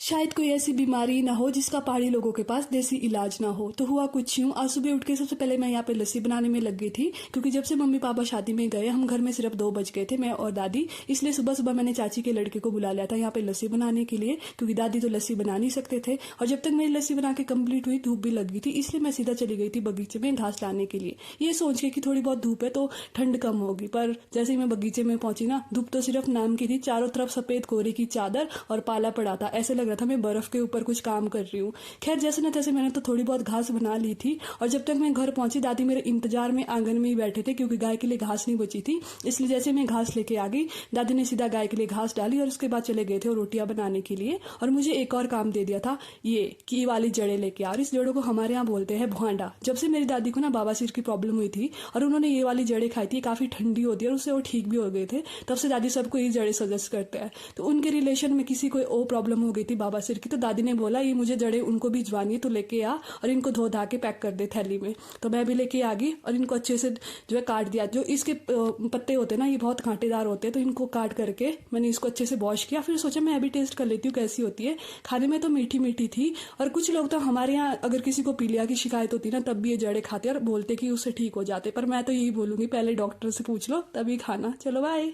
शायद कोई ऐसी बीमारी ना हो जिसका पहाड़ी लोगों के पास देसी इलाज ना हो। तो हुआ कुछ यूं, आज सुबह उठ के सबसे पहले मैं यहाँ पे लस्सी बनाने में लग गई थी, क्योंकि जब से मम्मी पापा शादी में गए हम घर में सिर्फ 2 बज गए थे, मैं और दादी। इसलिए सुबह सुबह मैंने चाची के लड़के को बुला लिया था यहाँ पे लस्सी बनाने के लिए, क्योंकि दादी तो लस्सी बना नहीं सकते थे। और जब तक मेरी लस्सी बना के कंप्लीट हुई धूप भी लग गई थी, इसलिए मैं सीधा चली गई थी बगीचे में घास लाने के लिए, ये सोच के कि थोड़ी बहुत धूप है तो ठंड कम होगी। पर जैसे ही मैं बगीचे में पहुंची ना, धूप तो सिर्फ नाम की थी, चारों तरफ सफेद कोहरे की चादर और पाला पड़ा था, ऐसे लग रहा था मैं बर्फ के ऊपर कुछ काम कर रही हूँ। खैर जैसे न तैसे मैंने तो थोड़ी बहुत घास बना ली थी, और जब तक मैं घर पहुंची दादी मेरे इंतजार में आंगन में ही बैठे थे, क्योंकि गाय के लिए घास नहीं बची थी। इसलिए जैसे मैं घास लेके आ गई, दादी ने सीधा गाय के लिए घास डाली और उसके बाद चले गए थे रोटियां बनाने के लिए। और मुझे एक और काम दे दिया था, ये की वाली जड़ें लेके आ, और इस जड़ों को हमारे यहाँ बोलते हैं भुआंडा। जब से मेरी दादी को ना बवासीर की प्रॉब्लम हुई थी और उन्होंने ये वाली जड़ें खाई थी, काफी ठंडी होती है और उससे वो ठीक भी हो गए थे, तब से दादी सबको ये जड़ें सजेस्ट करते हैं। तो उनके रिलेशन में किसी को ओ प्रॉब्लम हो गई थी बवासीर की, तो दादी ने बोला ये मुझे जड़ें उनको भी भिजवानी है, तो लेके आ और इनको धो धा के पैक कर दे थैली में। तो मैं भी लेके आ गई और इनको अच्छे से जो है काट दिया। जो इसके पत्ते होते हैं ना, ये बहुत कांटेदार होते हैं, तो इनको काट करके मैंने इसको अच्छे से वॉश किया। फिर सोचा मैं अभी टेस्ट कर लेती हूँ कैसी होती है। खाने में तो मीठी मीठी थी, और कुछ लोग तो हमारे यहाँ अगर किसी को पीलिया की शिकायत होती ना, तब भी ये जड़ें खाते और बोलते कि उससे ठीक हो जाते। पर मैं तो यही बोलूंगी पहले डॉक्टर से पूछ लो तभी खाना। चलो बाय।